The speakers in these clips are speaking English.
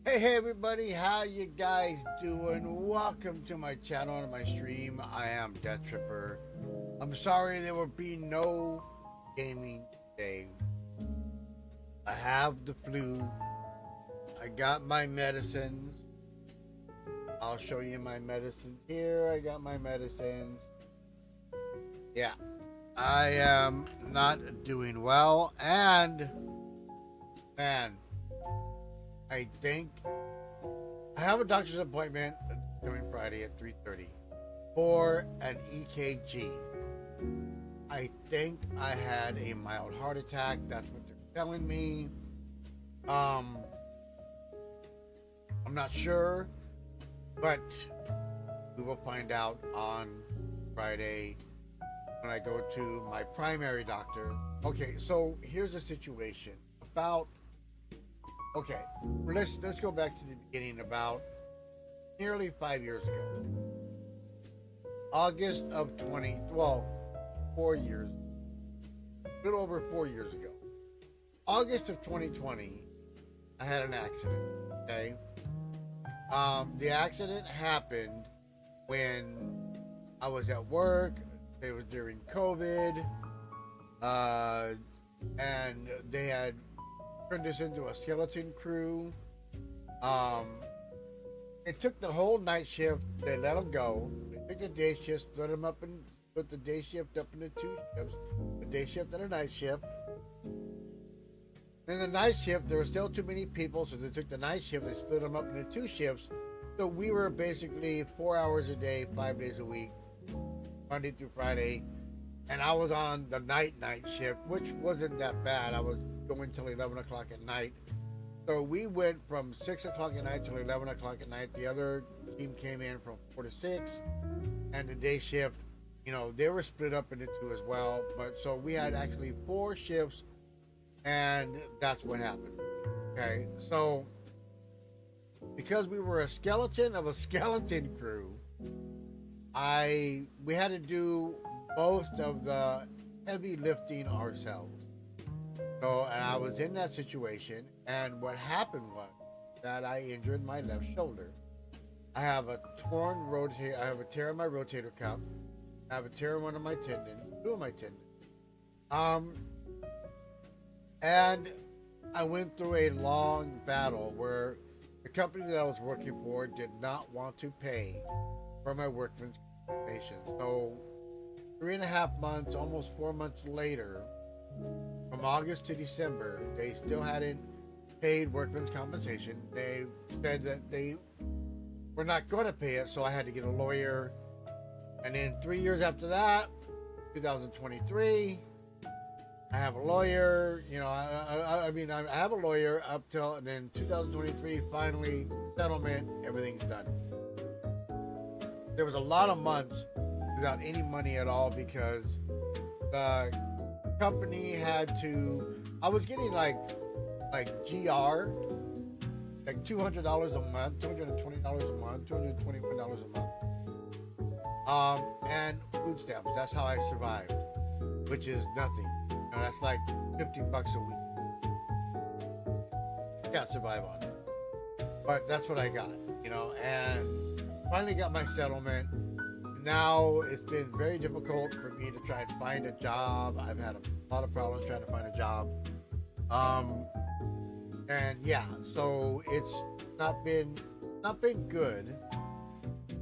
Hey everybody, how you guys doing? Welcome to my channel and my stream. I am Dethtripper. I'm sorry there will be no gaming today. I have the flu. I got my medicines. I'll show you my medicines here. I got my medicines. Yeah, I am not doing well, and man, I think I have a doctor's appointment coming Friday at 3:30 for an EKG. I think I had a mild heart attack. That's what they're telling me. I'm not sure, but we will find out on Friday when I go to my primary doctor. Okay, so here's the situation about. Okay, let's go back to the beginning. About nearly 5 years ago, August of 4 years, a little over 4 years ago, August of 2020, I had an accident. Okay, the accident happened when I was at work. It was during COVID, and they had turned this into a skeleton crew. It took the whole night shift. They let them go. They took the day shift, split them up, and put the day shift up into two shifts, a day shift and a night shift. Then the night shift, there were still too many people, so they took the night shift, they split them up into two shifts. So we were basically 4 hours a day, 5 days a week, Monday through Friday. And I was on the night shift, which wasn't that bad. I was going till 11 o'clock at night. So we went from 6 o'clock at night till 11 o'clock at night. The other team came in from 4 to 6. And the day shift, they were split up into two as well. But so we had actually 4 shifts, and that's what happened. Okay, so because we were a skeleton of a skeleton crew, we had to do most of the heavy lifting ourselves. So, and I was in that situation, and what happened was that I injured my left shoulder. I have a torn rotator. I have a tear in my rotator cuff. I have a tear in one of my tendons, 2 of my tendons. And I went through a long battle where the company that I was working for did not want to pay for my workman's compensation. So 3.5 months, almost 4 months later, from August to December, they still hadn't paid workman's compensation. They said that they were not going to pay it, so I had to get a lawyer. And then 3 years after that, 2023, I have a lawyer. I have a lawyer up till, and then 2023, finally, settlement, everything's done. There was a lot of months without any money at all because the company had to. I was getting like GR, like $200 a month, $220 a month, $221 a month, and food stamps. That's how I survived, which is nothing. You know, that's like $50 a week. Can't survive on it, but that's what I got. You know, and finally got my settlement. Now it's been very difficult for me to try and find a job. I've had a lot of problems trying to find a job. And yeah, so it's not been good.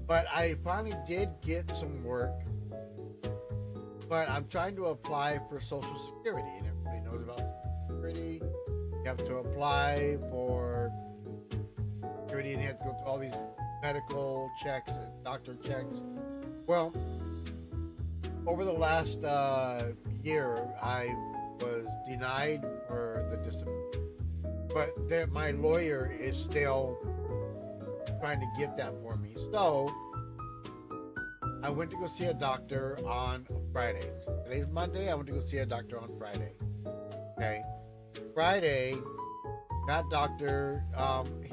But I finally did get some work. But I'm trying to apply for Social Security, and everybody knows about Social Security. You have to apply for security, and you have to go through all these medical checks and doctor checks. Well, over the last year, I was denied for the disability, but my lawyer is still trying to get that for me. So I went to go see a doctor on Friday. Today's Monday. I went to go see a doctor on Friday. Okay, Friday, that doctor,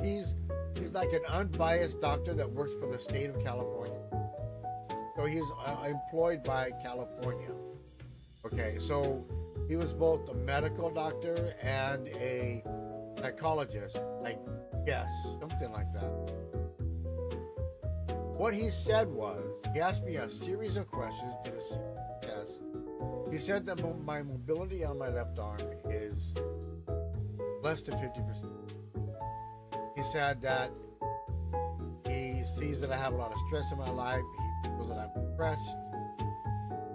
he's like an unbiased doctor that works for the state of California. So he's employed by California. Okay, so he was both a medical doctor and a psychologist, I guess, something like that. What he said was, he asked me a series of questions, did a series of tests. He said that my mobility on my left arm is less than 50%. He said that he sees that I have a lot of stress in my life. He feels that I'm depressed.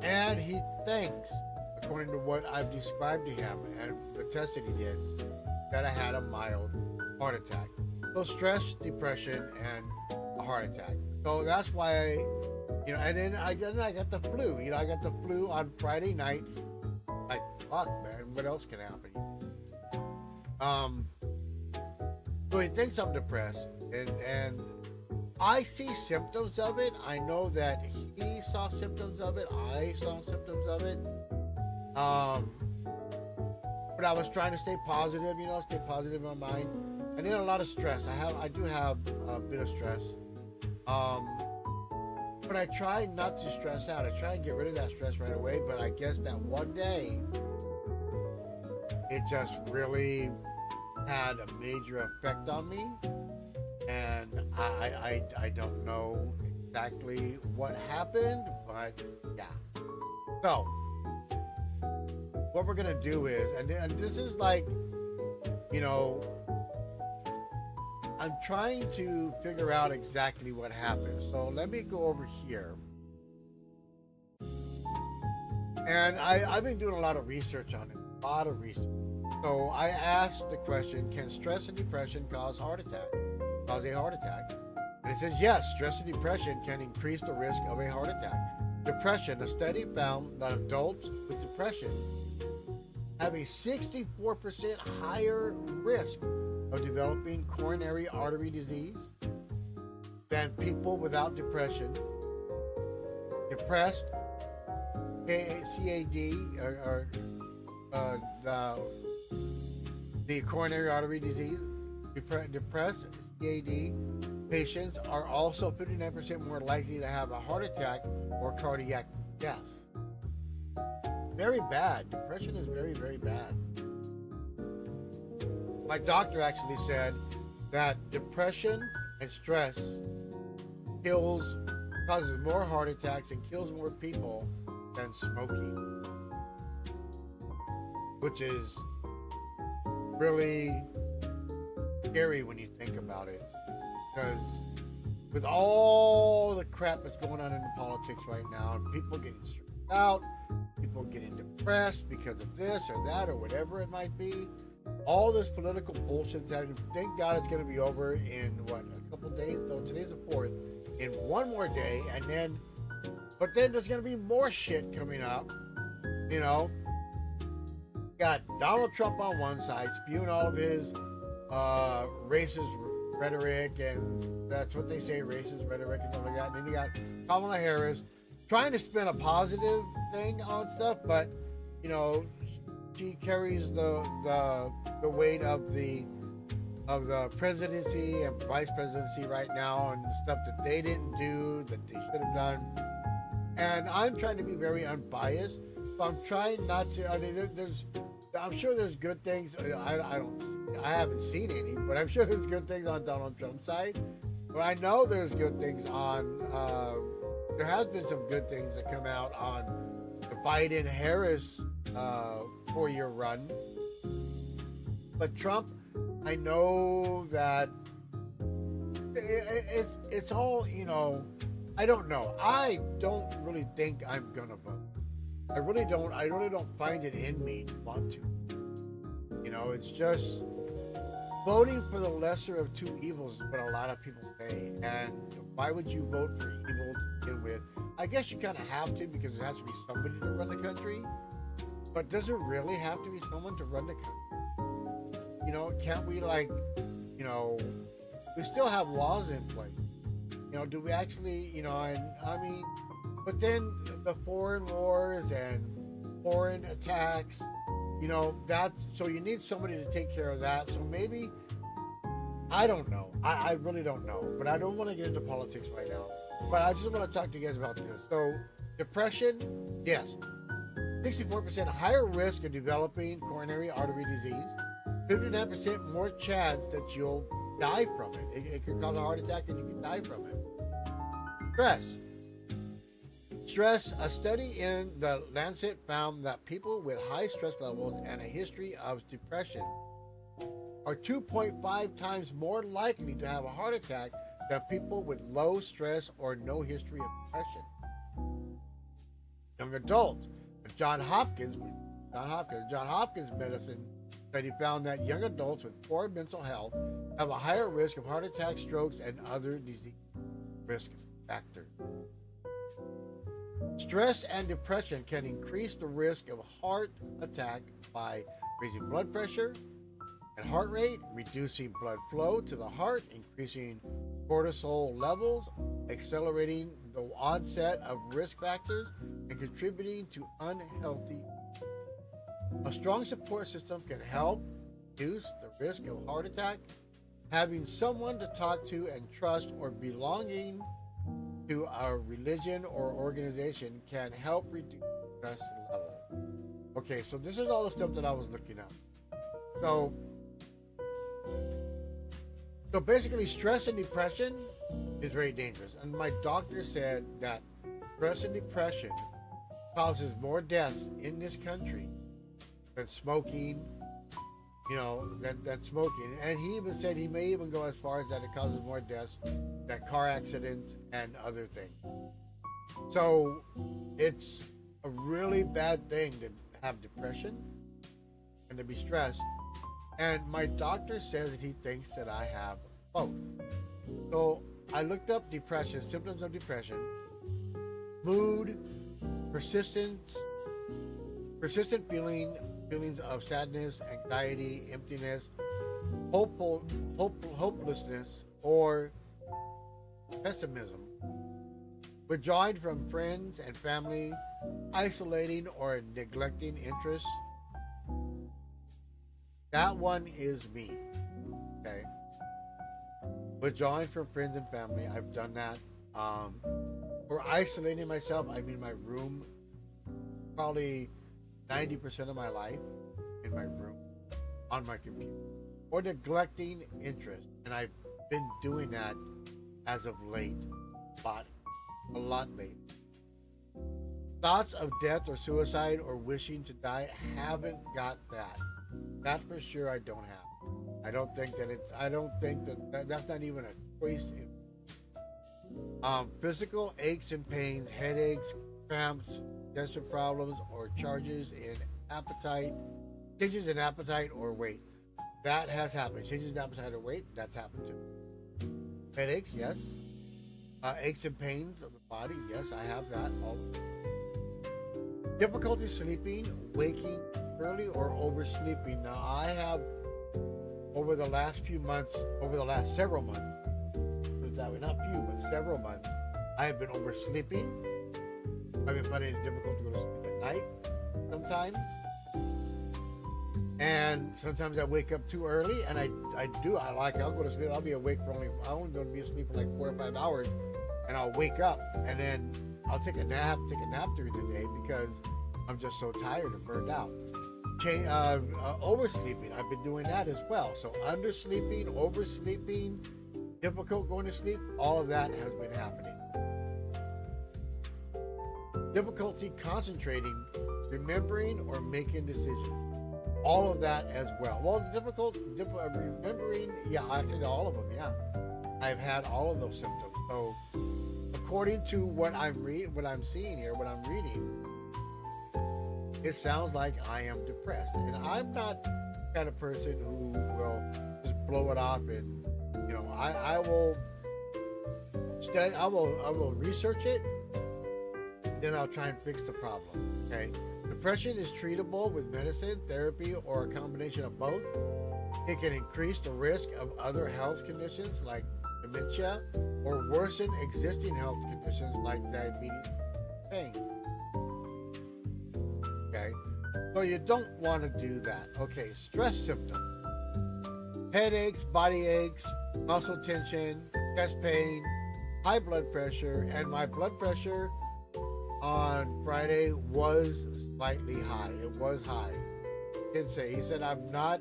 And he thinks, according to what I've described to him and the test that he did, that I had a mild heart attack. So stress, depression, and a heart attack. So that's why, and then I got the flu. I got the flu on Friday night. Like, fuck, man, what else can happen? So he thinks I'm depressed, and I see symptoms of it. I know that he saw symptoms of it. I saw symptoms of it. But I was trying to stay positive, stay positive in my mind. And then a lot of stress. I do have a bit of stress. But I try not to stress out. I try and get rid of that stress right away. But I guess that one day, it just really had a major effect on me. And I don't know exactly what happened, but yeah. So what we're gonna do is, and this is like, I'm trying to figure out exactly what happened. So let me go over here. And I've been doing a lot of research on it, a lot of research. So I asked the question, can stress and depression cause a heart attack? And it says, yes, stress and depression can increase the risk of a heart attack. Depression, a study found that adults with depression have a 64% higher risk of developing coronary artery disease than people without depression. Depressed, CAD, or the coronary artery disease, depressed, CAD patients are also 59% more likely to have a heart attack or cardiac death. Very bad. Depression is very, very bad. My doctor actually said that depression and stress causes more heart attacks and kills more people than smoking, which is really scary when you think about it, because with all the crap that's going on in the politics right now, and people getting stressed out, people getting depressed because of this or that or whatever it might be, all this political bullshit that, thank God it's going to be over in a couple days, though today's the 4th, in one more day, but then there's going to be more shit coming up, got Donald Trump on one side spewing all of his racist rhetoric, and that's what they say, racist rhetoric and stuff like that. And then you got Kamala Harris trying to spin a positive thing on stuff, but you know, she carries the weight of the presidency and vice presidency right now, and the stuff that they didn't do that they should have done. And I'm trying to be very unbiased, so I'm trying not to. I mean, I'm sure there's good things. I haven't seen any, but I'm sure there's good things on Donald Trump's side. But I know there's good things on. There has been some good things that come out on the Biden-Harris 4-year run. But Trump, I know that it's all, you know, I don't know. I don't really think I'm gonna vote. I really don't find it in me to want to. You know, it's just voting for the lesser of two evils is what a lot of people say. And why would you vote for evil to begin with? I guess you kind of have to, because there has to be somebody to run the country. But does it really have to be someone to run the country? You know, can't we, like, you know, we still have laws in place. You know, do we actually, you know, and I mean, but then the foreign wars and foreign attacks, you know, that's, so you need somebody to take care of that. So maybe, I don't know. I really don't know. But I don't want to get into politics right now. But I just want to talk to you guys about this. So, depression, yes. 64% higher risk of developing coronary artery disease. 59% more chance that you'll die from it. It could cause a heart attack and you can die from it. Stress. A study in the Lancet found that people with high stress levels and a history of depression are 2.5 times more likely to have a heart attack than people with low stress or no history of depression. Young adults. John Hopkins medicine study found that young adults with poor mental health have a higher risk of heart attacks, strokes, and other disease risk factors. Stress and depression can increase the risk of heart attack by raising blood pressure and heart rate, reducing blood flow to the heart, increasing cortisol levels, accelerating the onset of risk factors, and contributing to unhealthy. A strong support system can help reduce the risk of heart attack. Having someone to talk to and trust, or belonging to a religion or organization, can help reduce stress level. Okay, so this is all the stuff that I was looking at. So basically, stress and depression is very dangerous. And my doctor said that stress and depression causes more deaths in this country than smoking, you know, than smoking. And he even said he may even go as far as that it causes more deaths than car accidents and other things. So it's a really bad thing to have depression and to be stressed. And my doctor says that he thinks that I have both. So I looked up depression, symptoms of depression: mood, persistent feelings of sadness, anxiety, emptiness, hopelessness, or pessimism, withdrawing from friends and family, isolating or neglecting interests. That one is me. Okay. Withdrawing from friends and family, I've done that. Or isolating myself, I'm in my room probably 90% of my life, in my room, on my computer. Or neglecting interest. And I've been doing that as of late. A lot late. Thoughts of death or suicide or wishing to die, haven't got that. That for sure I don't have. I don't think that's not even a choice. Physical aches and pains, headaches, cramps, digestive problems, or changes in appetite or weight. That has happened. Changes in appetite or weight, that's happened too. Headaches, yes. Aches and pains of the body, yes, I have that. Difficulty sleeping, waking early, or oversleeping. Now, I have, over the last several months, put it that way, not few, but several months, I have been oversleeping. I've been finding it difficult to go to sleep at night sometimes. And sometimes I wake up too early, and I'll go to sleep. I'll be awake for I'm only going to be asleep for like 4 or 5 hours, and I'll wake up, and then I'll take a nap during the day because I'm just so tired and burned out. Oversleeping, I've been doing that as well. So undersleeping, oversleeping, difficult going to sleep, all of that has been happening. Difficulty concentrating, remembering, or making decisions. All of that as well. Well, remembering, actually all of them, I've had all of those symptoms. So according to what I'm seeing here, what I'm reading, it sounds like I am depressed. And I'm not the kind of person who will just blow it off and, I will study, I will research it, then I'll try and fix the problem. Okay. Depression is treatable with medicine, therapy, or a combination of both. It can increase the risk of other health conditions like dementia or worsen existing health conditions like diabetes and pain. Okay, so you don't want to do that. Okay, stress symptoms. Headaches, body aches, muscle tension, chest pain, high blood pressure, and my blood pressure on Friday was slightly high. It was high. He said I'm not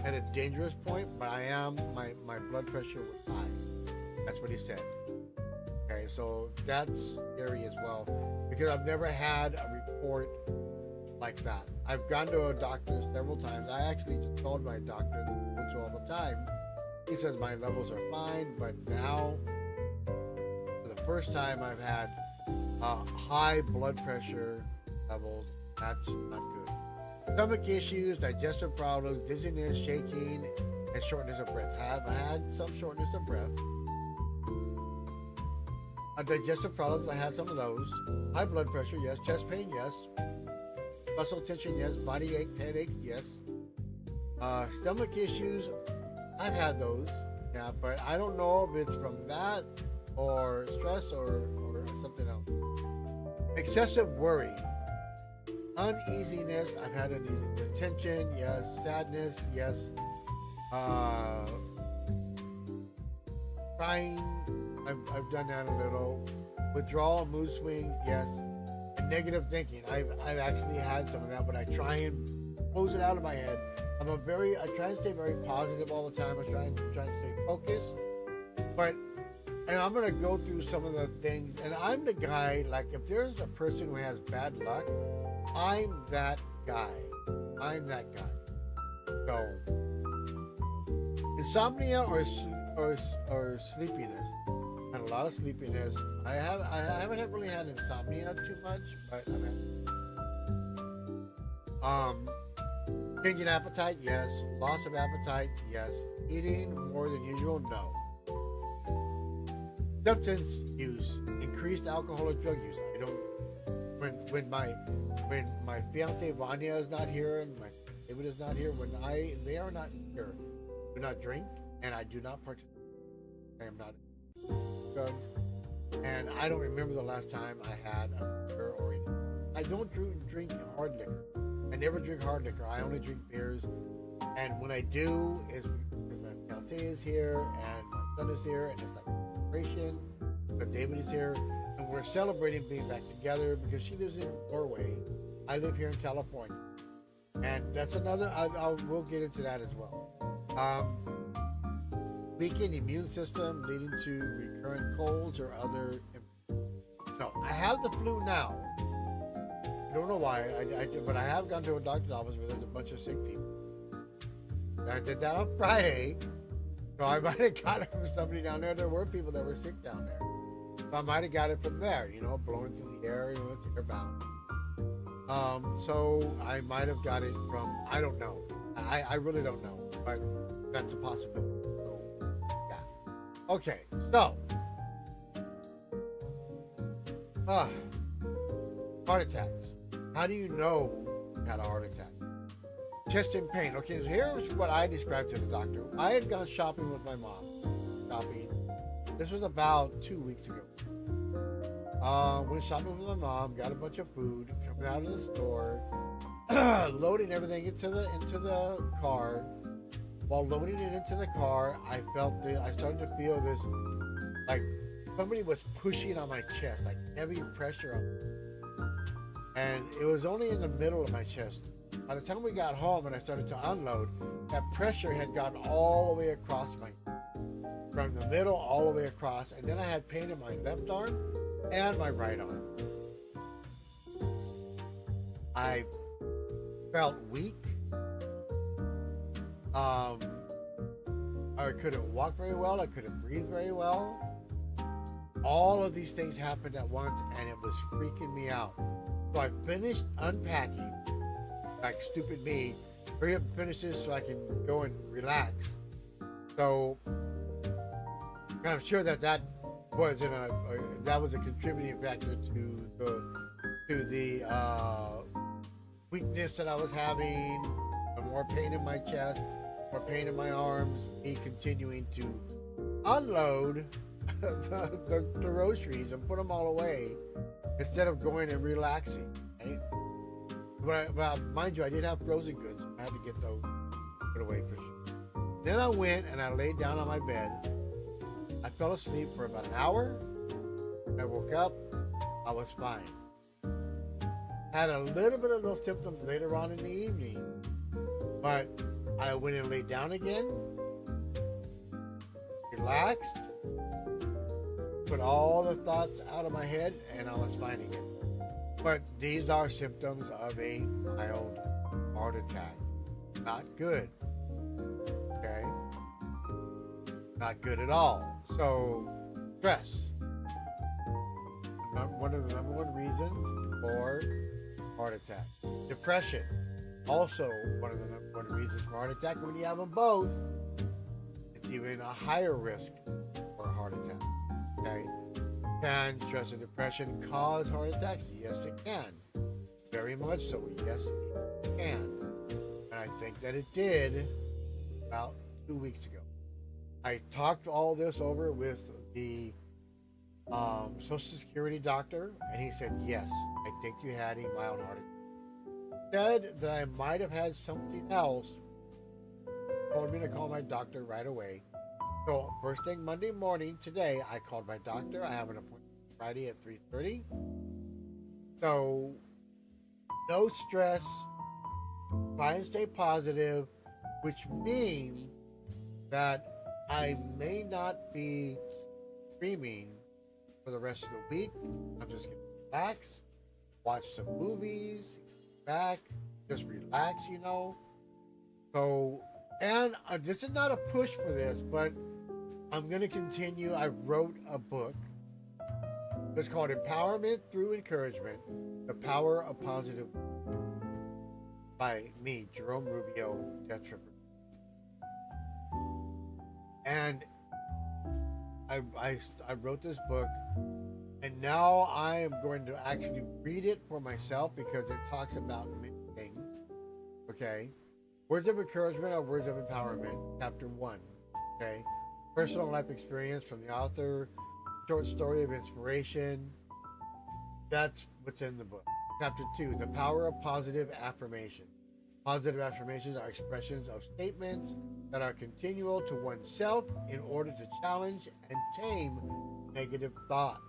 at a dangerous point, but I am. My blood pressure was high. That's what he said. Okay, so that's scary as well because I've never had a report like that. I've gone to a doctor several times. I actually just told my doctor that I go to all the time. He says my levels are fine, but now for the first time I've had high blood pressure levels. That's not good. Stomach issues, digestive problems, dizziness, shaking, and shortness of breath. I've had some shortness of breath. Digestive problems, I had some of those. High blood pressure, yes. Chest pain, yes. Muscle tension, yes. Body aches, headaches, yes. Stomach issues, I've had those. Yeah, but I don't know if it's from that or stress or something else. Excessive worry. Uneasiness, I've had uneasiness. Tension, yes. Sadness, yes. Crying, I've done that a little. Withdrawal, mood swings, yes. And negative thinking, I've actually had some of that, but I try and close it out of my head. I try and stay very positive all the time. I try and stay focused. And I'm going to go through some of the things, and I'm the guy, like if there's a person who has bad luck, I'm that guy. So, insomnia or sleepiness. I had a lot of sleepiness. I haven't really had insomnia too much, but I've had changing appetite, yes. Loss of appetite, yes. Eating more than usual, no. Substance use, increased alcohol or drug use. I don't. When my fiance Vanya is not here and my David is not here, they are not here. I do not drink and I do not participate. I am not drugs, and I don't remember the last time I had a beer or anything. I don't drink hard liquor. I never drink hard liquor. I only drink beers, and when I do, is because my fiance is here and my son is here, and it's like a celebration. But David is here, and we're celebrating being back together because she lives in Norway. I live here in California, and that's another. We'll get into that as well. Weakened immune system leading to recurrent colds or other. No, I have the flu now. I don't know why, but I have gone to a doctor's office where there's a bunch of sick people. And I did that on Friday, so I might have got it from somebody down there. There were people that were sick down there. So I might have got it from there, blowing through the air, it's airbound. So I might have got it from, I don't know. I really don't know, but that's a possibility. So, yeah. Okay, so. Heart attacks. How do you know you had a heart attack? Chest and pain. Okay, so here's what I described to the doctor. I had gone shopping with my mom. This was about 2 weeks ago. Went shopping with my mom, got a bunch of food, coming out of the store, loading everything into the car. While loading it into the car, I started to feel this, like somebody was pushing on my chest, like heavy pressure and it was only in the middle of my chest. By the time we got home and I started to unload, that pressure had gone all the way across from the middle all the way across, and then I had pain in my left arm and my right arm. I felt weak. I couldn't walk very well. I couldn't breathe very well. All of these things happened at once, and it was freaking me out. So I finished unpacking, like stupid me. Hurry up and finish this so I can go and relax. So I'm sure that was a contributing factor to the weakness that I was having, the more pain in my chest, more pain in my arms, me continuing to unload the groceries and put them all away instead of going and relaxing. Right? But mind you, I did have frozen goods. I had to get those put away for sure. Then I went and I laid down on my bed. I fell asleep for about an hour. When I woke up, I was fine. Had a little bit of those symptoms later on in the evening, but I went and laid down again, relaxed, put all the thoughts out of my head, and I was fine again. But these are symptoms of a mild heart attack. Not good. Okay? Not good at all. So, stress. One of the number one reasons for heart attack. Depression. Also one of the number one reasons for heart attack. When you have them both, it's even a higher risk for a heart attack. Okay? Can stress and depression cause heart attacks? Yes, it can. Very much so. Yes, it can. And I think that it did about 2 weeks ago. I talked all this over with the Social Security doctor, and he said, yes, I think you had a mild heart attack. Said that I might have had something else. Told me to call my doctor right away. So first thing Monday morning today, I called my doctor. I have an appointment Friday at 3:30. So no stress. Try and stay positive, which means that I may not be streaming for the rest of the week. I'm just going to relax, watch some movies, back, just relax, you know. So, and this is not a push for this, but I'm going to continue. I wrote a book. It's called Empowerment Through Encouragement, The Power of Positive, by me, Jerome Rubio, Dethtripper. And I wrote this book, and now I am going to actually read it for myself because it talks about many things. Okay? Words of encouragement or words of empowerment, chapter 1. Okay? Personal life experience from the author, short story of inspiration. That's what's in the book. Chapter 2, the power of positive affirmation. Positive affirmations are expressions of statements that are continual to oneself in order to challenge and tame negative thoughts.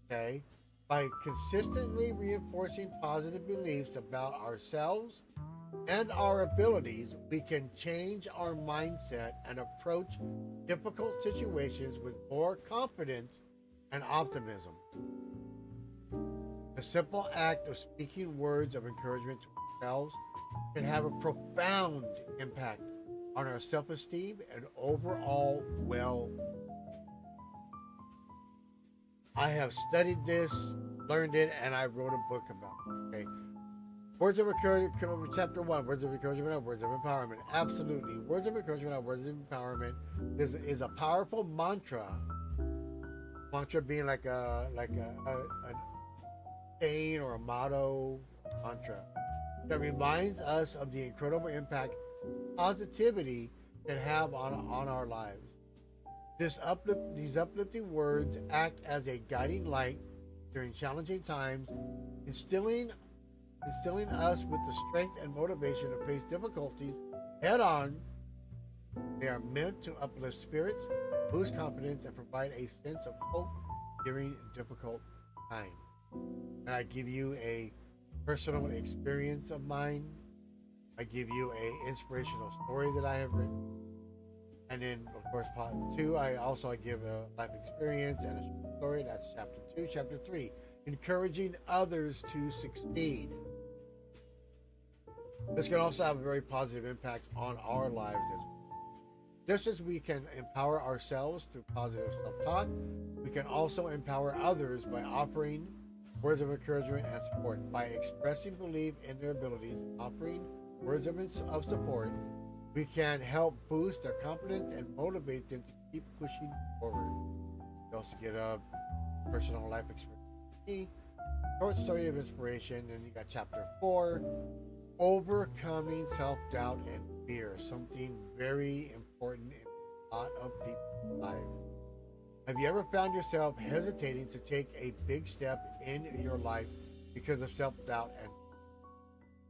Okay? By consistently reinforcing positive beliefs about ourselves and our abilities, we can change our mindset and approach difficult situations with more confidence and optimism. The simple act of speaking words of encouragement to ourselves can have a profound impact on our self-esteem and overall well-being. I have studied this, learned it, and I wrote a book about it. Okay? Words of encouragement, chapter 1, words of encouragement, words of empowerment. Absolutely. Words of encouragement, words of empowerment is a powerful mantra. Mantra being like a saying or a motto, mantra, that reminds us of the incredible impact positivity can have on our lives. These uplifting words act as a guiding light during challenging times, instilling us with the strength and motivation to face difficulties head on. They are meant to uplift spirits, boost confidence, and provide a sense of hope during difficult times. And I give you a personal experience of mine. I give you a inspirational story that I have written. And then, of course, part 2, I also give a life experience and a story. That's chapter 2. Chapter 3, encouraging others to succeed. This can also have a very positive impact on our lives as well. Just as we can empower ourselves through positive self-talk, we can also empower others by offering words of encouragement and support. By expressing belief in their abilities, offering words of support, we can help boost their confidence and motivate them to keep pushing forward. You also get a personal life experience, short story of inspiration, and you got chapter 4, overcoming self-doubt and fear, something very important in a lot of people's lives. Have you ever found yourself hesitating to take a big step in your life because of self-doubt? And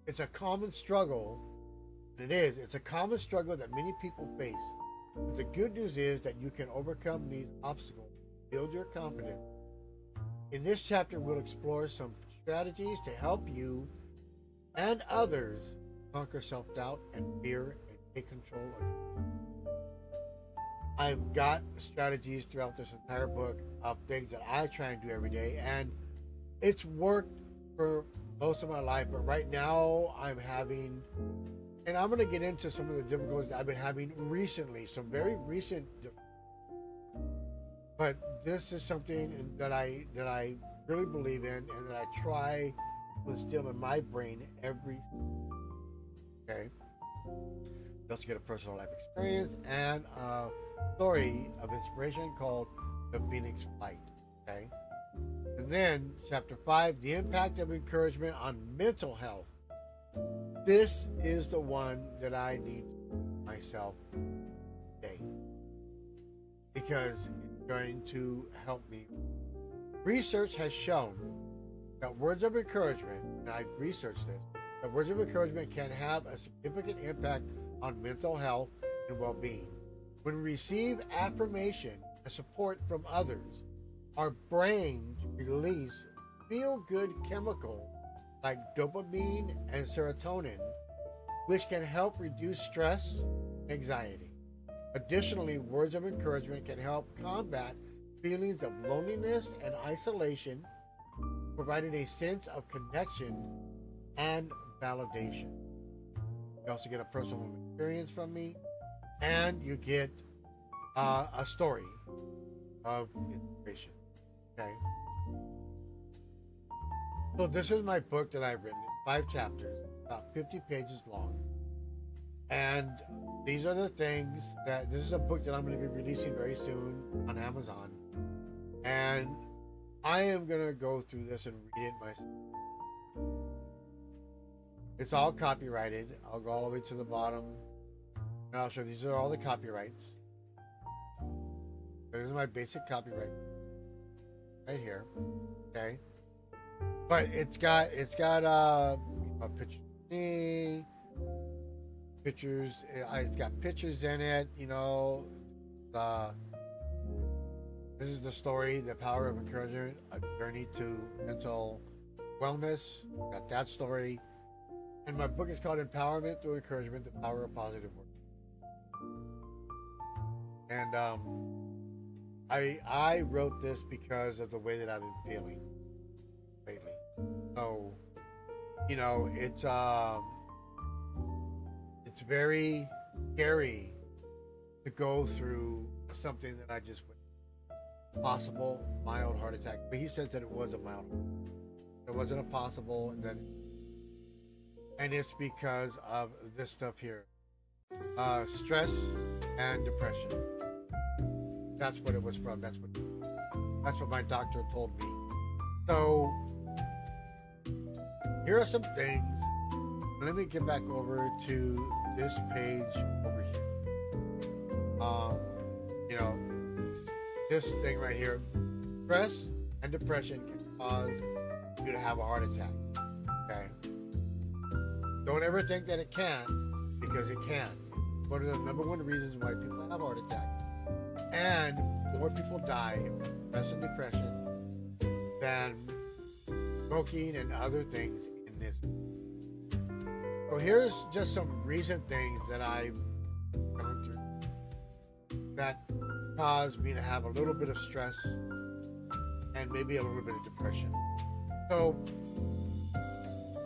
it's a common struggle. It's a common struggle that many people face. But the good news is that you can overcome these obstacles, build your confidence. In this chapter, we'll explore some strategies to help you and others conquer self-doubt and fear and take control of it. I've got strategies throughout this entire book of things that I try and do every day, and it's worked for most of my life, but right now I'm having, and I'm going to get into some of the difficulties I've been having recently, some very recent, but this is something that I really believe in and that I try to instill in my brain every, okay? You also get a personal life experience and a story of inspiration called The Phoenix Flight, okay? And then chapter 5, the impact of encouragement on mental health. This is the one that I need myself today because it's going to help me. Research has shown that words of encouragement, and I've researched this, that words of encouragement can have a significant impact on mental health and well-being. When we receive affirmation and support from others, our brains release feel-good chemicals like dopamine and serotonin, which can help reduce stress and anxiety. Additionally, words of encouragement can help combat feelings of loneliness and isolation, providing a sense of connection and validation. You also get a personal experience from me, and you get a story of inspiration. Okay. So this is my book that I've written, 5 chapters, about 50 pages long. And these are the things that, this is a book that I'm going to be releasing very soon on Amazon. And I am going to go through this and read it myself. It's all copyrighted. I'll go all the way to the bottom. And I'll show you, these are all the copyrights. This is my basic copyright right here. Okay. But it's got a picture of me, pictures, it's got pictures in it, you know. This is the story, The Power of Encouragement, a journey to mental wellness. Got that story. And my book is called Empowerment Through Encouragement, The Power of Positive Work. And I wrote this because of the way that I've been feeling lately. So, you know, it's very scary to go through something that I just went, possible mild heart attack. But he says that it was a mild. It wasn't a possible, and it's because of this stuff here. Stress and depression. That's what it was from. That's what my doctor told me. So here are some things. Let me get back over to this page over here. You know, this thing right here, stress and depression can cause you to have a heart attack. Okay? Don't ever think that it can't, because it can. One of the number one reasons why people have a heart attack. And more people die from stress and depression than smoking and other things in this. So here's just some recent things that I've gone through that caused me to have a little bit of stress and maybe a little bit of depression. So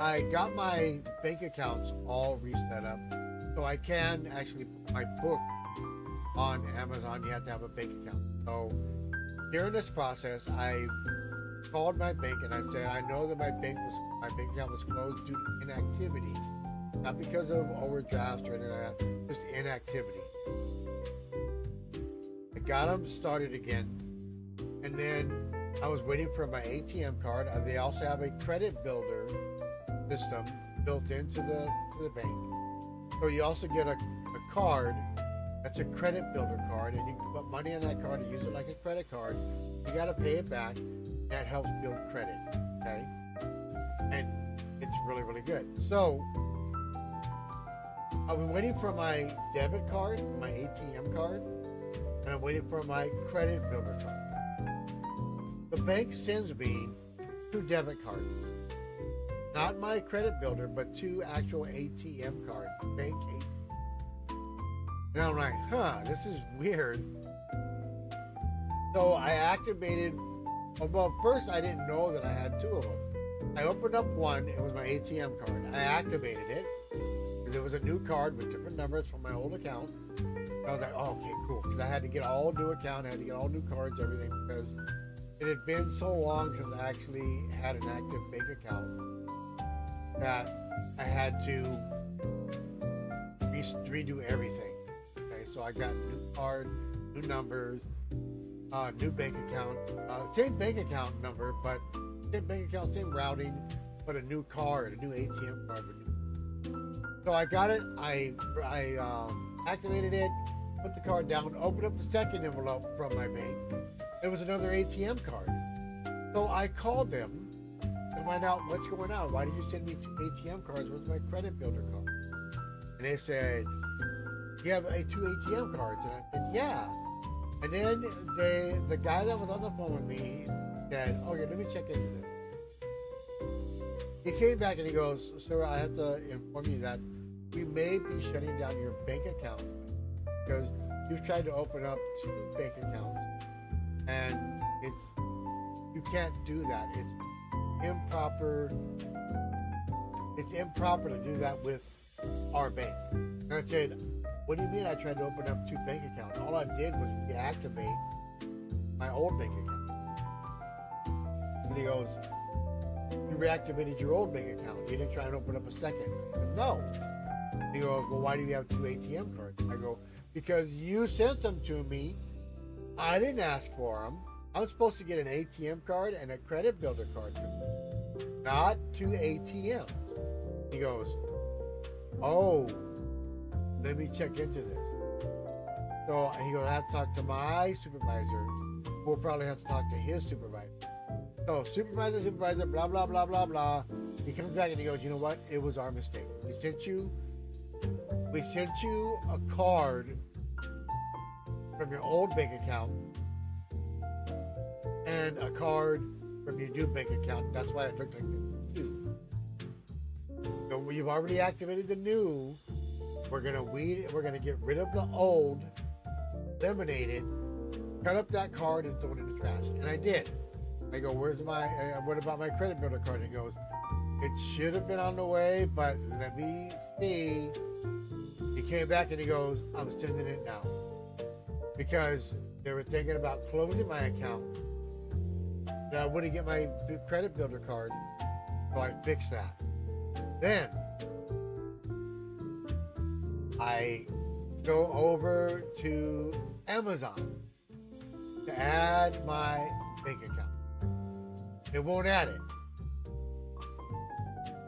I got my bank accounts all reset up, so I can actually put my book on Amazon. You have to have a bank account. So during this process, I called my bank and I said, I know that my bank account was closed due to inactivity, not because of overdrafts or anything like that, just inactivity. I got them started again, and then I was waiting for my ATM card. They also have a credit builder system built into the bank. So you also get a card that's a credit builder card, and you can put money on that card and use it like a credit card. You got to pay it back. That helps build credit, okay? And it's really, really good. So I've been waiting for my debit card, my ATM card, and I'm waiting for my credit builder card. The bank sends me 2 debit cards. Not my credit builder, but 2 actual ATM cards, bank ATM. And I'm like, this is weird. So I activated, well, first I didn't know that I had 2 of them. I opened up one, it was my ATM card. I activated it, because it was a new card with different numbers from my old account. And I was like, oh, okay, cool. Because I had to get all new account, I had to get all new cards, everything, because it had been so long since I actually had an active bank account that I had to redo everything. Okay, so I got new card, new numbers, new bank account, same bank account number, but same bank account, same routing, but a new card, a new ATM card. So I got it, I activated it, put the card down, opened up the second envelope from my bank. It was another ATM card. So I called them to find out what's going on. Why did you send me 2 ATM cards? Where's my credit builder card? And they said, you have 2 ATM cards? And I said, yeah. And then the guy that was on the phone with me said, okay, let me check into this. He came back and he goes, sir, I have to inform you that we may be shutting down your bank account because you've tried to open up 2 bank accounts, and you can't do that. It's improper to do that with our bank. And I said, what do you mean I tried to open up 2 bank accounts? All I did was deactivate my old bank account. And he goes, you reactivated your old bank account. You didn't try and open up a second. I said, no. He goes, well, why do you have 2 ATM cards? I go, because you sent them to me. I didn't ask for them. I'm supposed to get an ATM card and a credit builder card, not 2 ATMs. He goes, oh, let me check into this. So he goes, I have to talk to my supervisor, who will probably have to talk to his supervisor. So supervisor, blah, blah, blah, blah, blah. He comes back and he goes, you know what? It was our mistake. We sent you a card from your old bank account and a card from your new bank account. That's why it looked like the new. So we've already activated the new. We're gonna get rid of the old, eliminate it, cut up that card and throw it in the trash. And I did. I go, what about my credit builder card? And he goes, it should have been on the way, but let me see. He came back and he goes, I'm sending it now. Because they were thinking about closing my account. And I wouldn't get my credit builder card. So I fixed that. Then I go over to Amazon to add my bank account. It won't add it.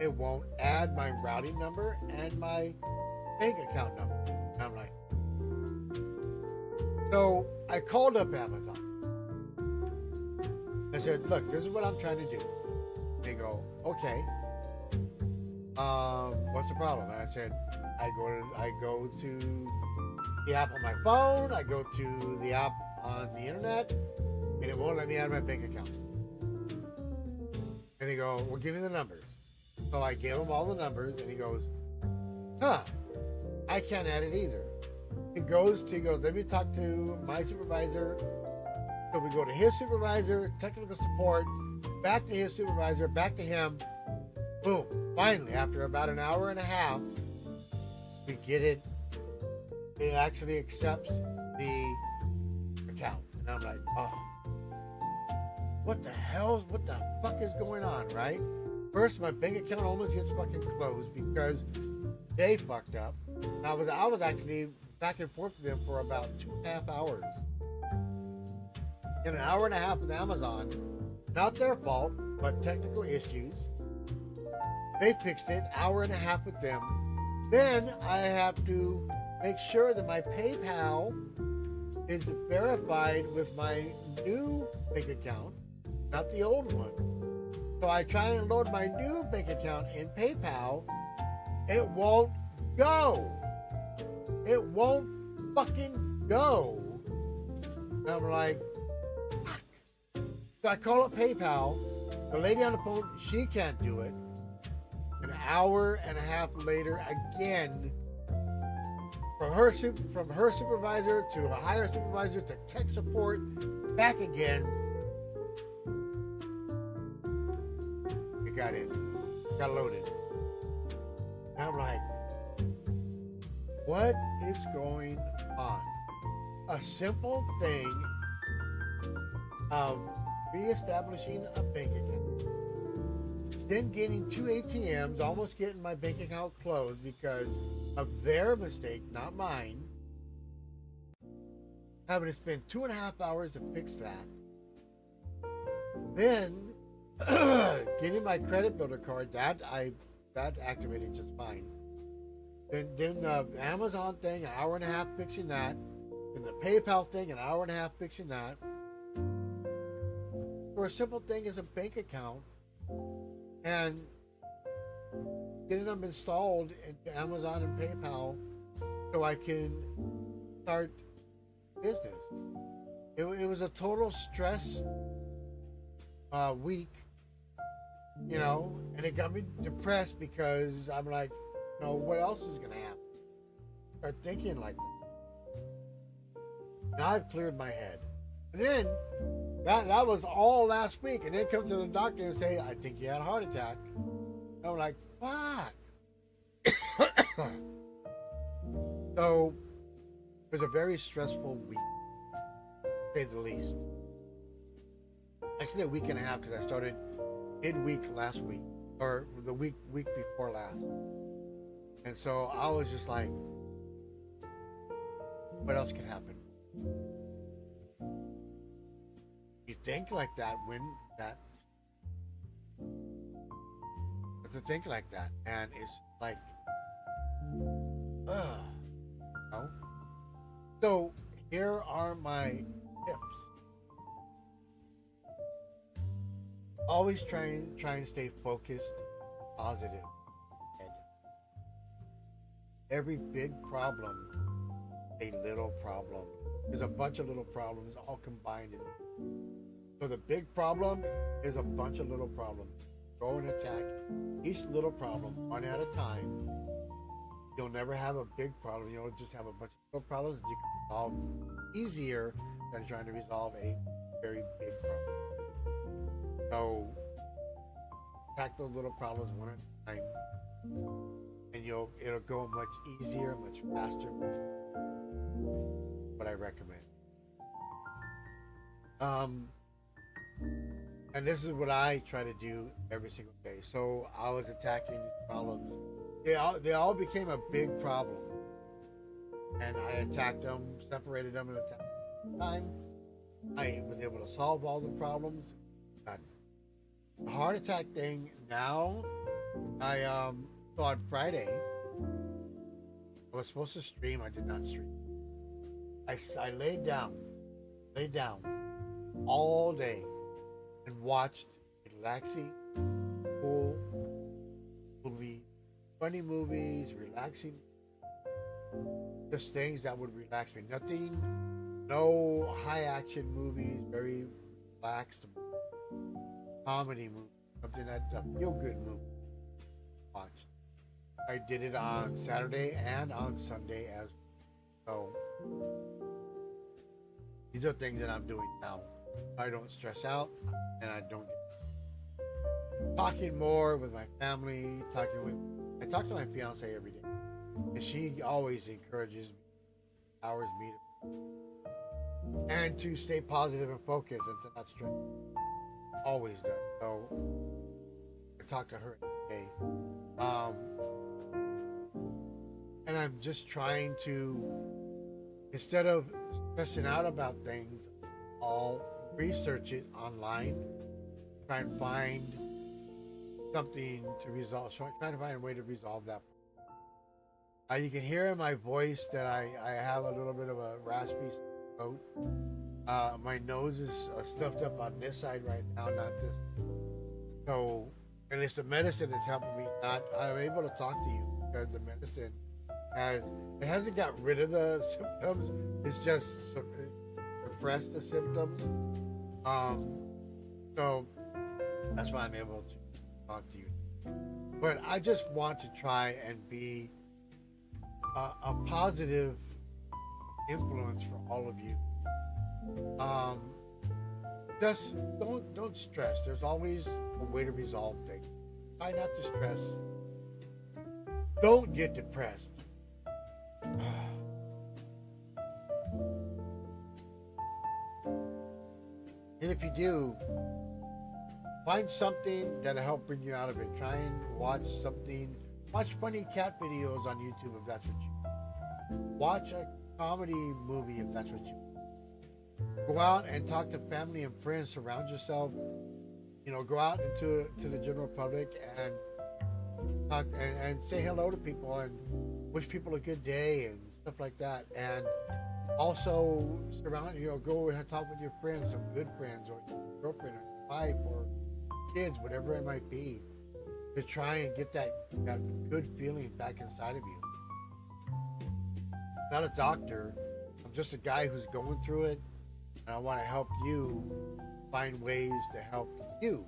It won't add my routing number and my bank account number. And I'm like, so I called up Amazon I said, look, this is what I'm trying to do. They go, okay. What's the problem? And I said, I go to the app on my phone, I go to the app on the internet, and it won't let me out of my bank account. And he go, well, give me the numbers. So I gave him all the numbers, and he goes, I can't add it either. He goes, let me talk to my supervisor. So we go to his supervisor, technical support, back to his supervisor, back to him. Boom. Finally, after about an hour and a half, we get it. It actually accepts the account. And I'm like, oh, what the fuck is going on, right? First, my bank account almost gets fucking closed because they fucked up. And I was actually back and forth with them for about 2.5 hours. In an hour and a half with Amazon, not their fault, but technical issues. They fixed it, hour and a half with them. Then I have to make sure that my PayPal is verified with my new bank account, not the old one. So I try and load my new bank account in PayPal. It won't go. It won't fucking go. And I'm like, fuck. So I call up PayPal. The lady on the phone, she can't do it. An hour and a half later, again, from her supervisor to a higher supervisor to tech support, back again. It got in, got loaded. And I'm like, what is going on? A simple thing of reestablishing a bank account. Then getting 2 ATMs, almost getting my bank account closed because of their mistake, not mine. Having to spend 2.5 hours to fix that. Then getting my credit builder card, that activated just fine. Then the Amazon thing, an hour and a half fixing that. Then the PayPal thing, an hour and a half fixing that. For a simple thing as a bank account. And getting them installed into Amazon and PayPal so I can start business. It was a total stress week, you know, and it got me depressed because I'm like, you know, what else is going to happen? Start thinking like that. Now I've cleared my head. And then that was all last week, and then come to the doctor and say, I think you had a heart attack. And I'm like, fuck. So it was a very stressful week, to say the least. Actually, a week and a half because I started midweek last week, or the week before last. And so I was just like, what else could happen? You think like that when that, but to think like that, and it's like, no. So here are my tips. Always try and stay focused, positive. And every big problem, a little problem. There's a bunch of little problems all combined in. So the big problem is a bunch of little problems. Go and attack each little problem one at a time. You'll never have a big problem. You'll just have a bunch of little problems that you can solve easier than trying to resolve a very big problem. So attack those little problems one at a time, and it'll go much easier, much faster. What I recommend. And this is what I try to do every single day. So I was attacking these problems. They all became a big problem. And I attacked them, separated them, and attacked them. Time. I was able to solve all the problems. Done. The heart attack thing now, so on Friday, I was supposed to stream. I did not stream. I laid down all day. and watched relaxing, cool movies, funny movies, relaxing, just things that would relax me. Nothing, no high action movies, very relaxed comedy movie, something that a feel good movie. Watch. I did it on Saturday and on Sunday as well. So these are things that I'm doing now. I don't stress out and I don't get talking more with my family, I talk to my fiance every day. And she always encourages me, empowers me and to stay positive and focused and to not stress. Always does. So I talk to her every day. And I'm just trying to, instead of stressing out about things, I'll research it online, try and find something to resolve. So I'm trying to find a way to resolve that. You can hear in my voice that I have a little bit of a raspy throat. My nose is stuffed up on this side right now, not this. So, and it's the medicine that's helping me. I'm able to talk to you because the medicine hasn't got rid of the symptoms. It's just suppressed the symptoms. So that's why I'm able to talk to you. But I just want to try and be a positive influence for all of you. Just don't stress. There's always a way to resolve things. Try not to stress. Don't get depressed. And if you do, find something that'll help bring you out of it. Try and watch funny cat videos on YouTube if that's what you want. Watch a comedy movie if that's what you want. Go out and talk to family and friends. Surround yourself. Go out into the general public and talk and say hello to people and wish people a good day and stuff like that. And also go and talk with your friends, some good friends, or your girlfriend, or wife, or kids, whatever it might be, to try and get that good feeling back inside of you. I'm not a doctor. I'm just a guy who's going through it, and I want to help you find ways to help you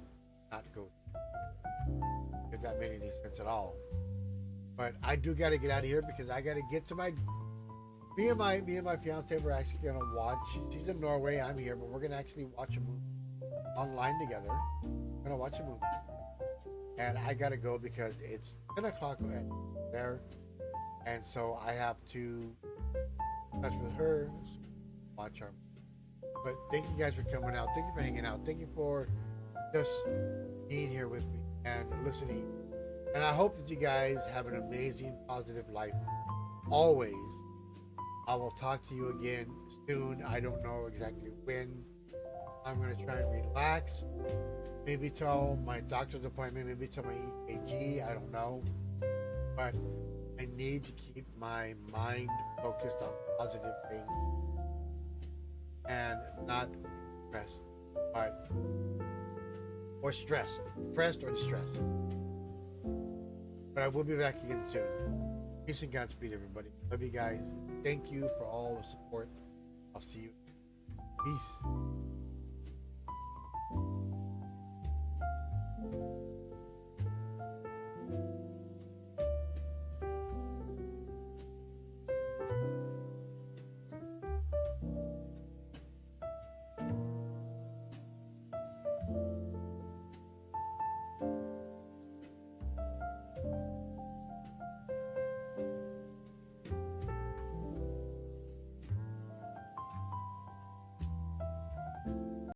not go through it, if that made any sense at all. But I do got to get out of here because I got to get to me and my fiance, we're actually going to watch. She's in Norway, I'm here, but we're going to actually watch a movie online together. We're going to watch a movie. And I got to go because it's 10 o'clock there. And so I have to touch with her, watch her. But thank you guys for coming out. Thank you for hanging out. Thank you for just being here with me and listening. And I hope that you guys have an amazing, positive life. Always. I will talk to you again soon. I don't know exactly when. I'm going to try and relax. Maybe till my doctor's appointment, maybe till my EKG. I don't know. But I need to keep my mind focused on positive things and not depressed, or stressed, depressed or distressed. But I will be back again soon. Peace and Godspeed, everybody. Love you guys. Thank you for all the support. I'll see you. Peace.